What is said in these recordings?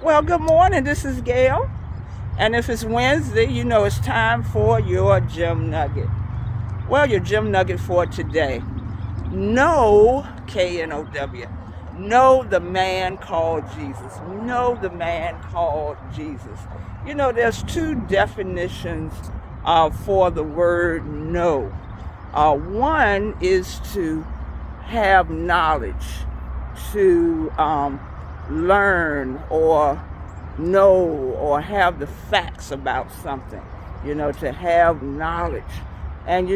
Well, good morning. This is Gail. And if it's Wednesday, you know it's time for your gym nugget. Well, your gym nugget for today. Know, K-N-O-W. Know the man called Jesus. Know the man called Jesus. You know, there's two definitions for the word know. One is to have knowledge, to learn or know or have the facts about something, to have knowledge. And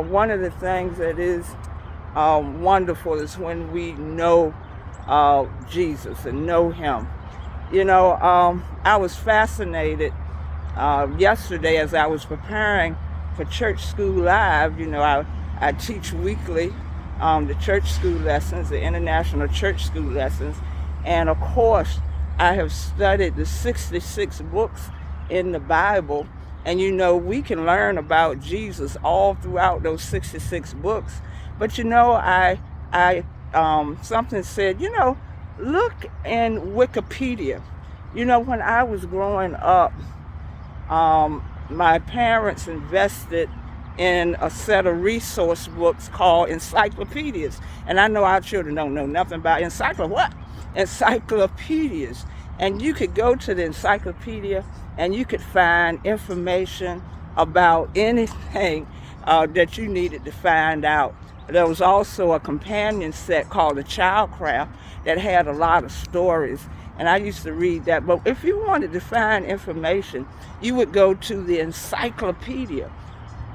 one of the things that is wonderful is when we know Jesus and know Him. I was fascinated yesterday as I was preparing for Church School Live. I teach weekly the church school lessons, the international church school lessons. And of course, I have studied the 66 books in the Bible. And we can learn about Jesus all throughout those 66 books. But I something said, look in Wikipedia. When I was growing up, my parents invested in a set of resource books called encyclopedias. And I know our children don't know nothing about encyclopedias. And you could go to the encyclopedia and you could find information about anything that you needed to find out. There was also a companion set called the Childcraft that had a lot of stories. And I used to read that. But if you wanted to find information, you would go to the encyclopedia.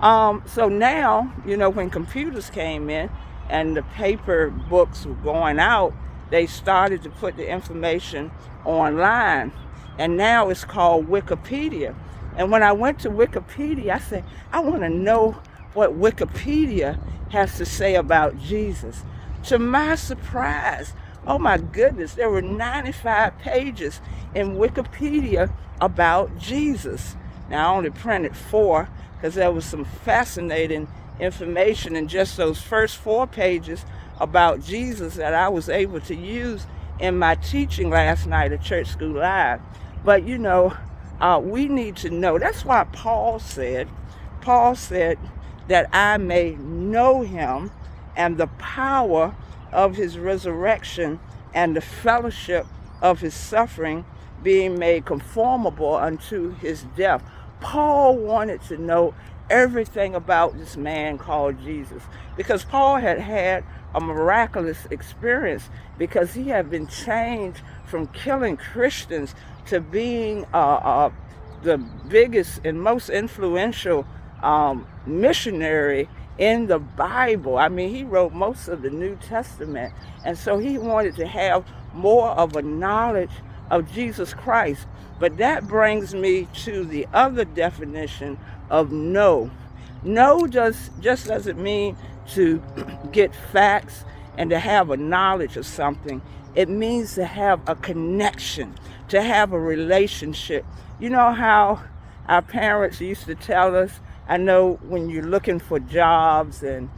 So now, when computers came in and the paper books were going out, they started to put the information online. And now it's called Wikipedia. And when I went to Wikipedia, I said, I want to know what Wikipedia has to say about Jesus. To my surprise, oh my goodness, there were 95 pages in Wikipedia about Jesus. Now, I only printed 4 because there was some fascinating information in just those first 4 pages about Jesus that I was able to use in my teaching last night at Church School Live. But we need to know. That's why Paul said that I may know Him and the power of His resurrection and the fellowship of His suffering, being made conformable unto His death. Paul wanted to know everything about this man called Jesus, because Paul had had a miraculous experience, because he had been changed from killing Christians to being the biggest and most influential missionary in the Bible. I mean, he wrote most of the New Testament, and so he wanted to have more of a knowledge of Jesus Christ. But that brings me to the other definition of know. Know just doesn't mean to get facts and to have a knowledge of something. It means to have a connection, to have a relationship. You know how our parents used to tell us, I know when you're looking for jobs and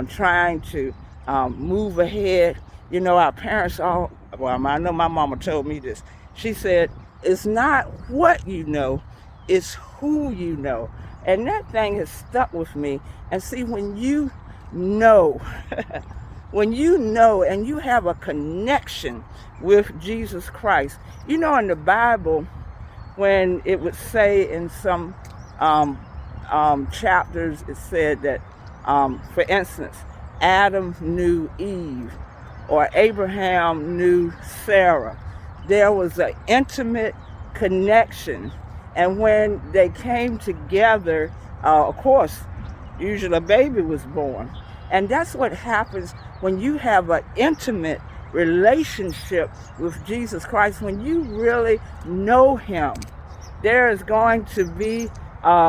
trying to move ahead, our parents I know my mama told me this. She said, it's not what you know, it's who you know. And that thing has stuck with me. And see, when you know, when you know and you have a connection with Jesus Christ, in the Bible, when it would say in some chapters, it said that, for instance, Adam knew Eve, or Abraham knew Sarah. There was an intimate connection. And when they came together, of course, usually a baby was born. And that's what happens when you have an intimate relationship with Jesus Christ. When you really know Him, there is going to be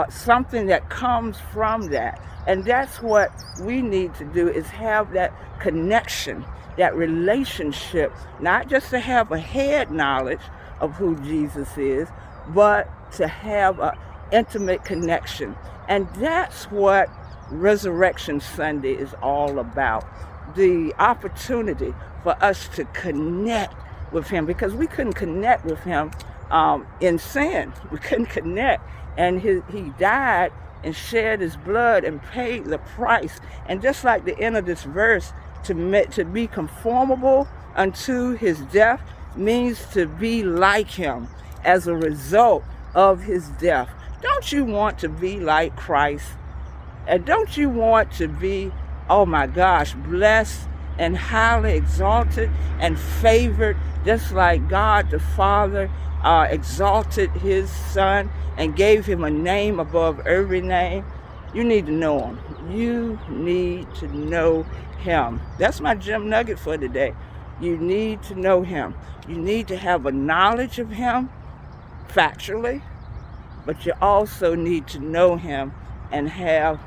something that comes from that. And that's what we need to do, is have that connection, that relationship, not just to have a head knowledge of who Jesus is, but to have an intimate connection. And that's what Resurrection Sunday is all about. The opportunity for us to connect with him because we couldn't connect with him in sin. We couldn't connect. And he died and shed his blood and paid the price. And just like the end of this verse, to be conformable unto his death means to be like him as a result of his death. Don't you want to be like Christ? And don't you want to be, oh my gosh, blessed and highly exalted and favored, just like God the Father exalted his Son and gave him a name above every name? You need to know him. You need to know him. That's my gem nugget for today. You need to know him. You need to have a knowledge of him factually, but you also need to know him and have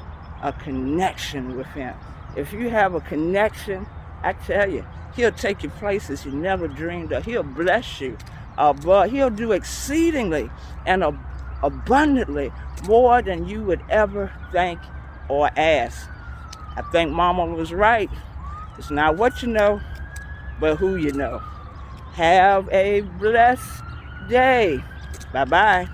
a connection with him. If you have a connection, I tell you, he'll take you places you never dreamed of. He'll bless you, but he'll do exceedingly and abundantly more than you would ever think or ask. I think Mama was right. It's not what you know, but who you know. Have a blessed day. Bye-bye.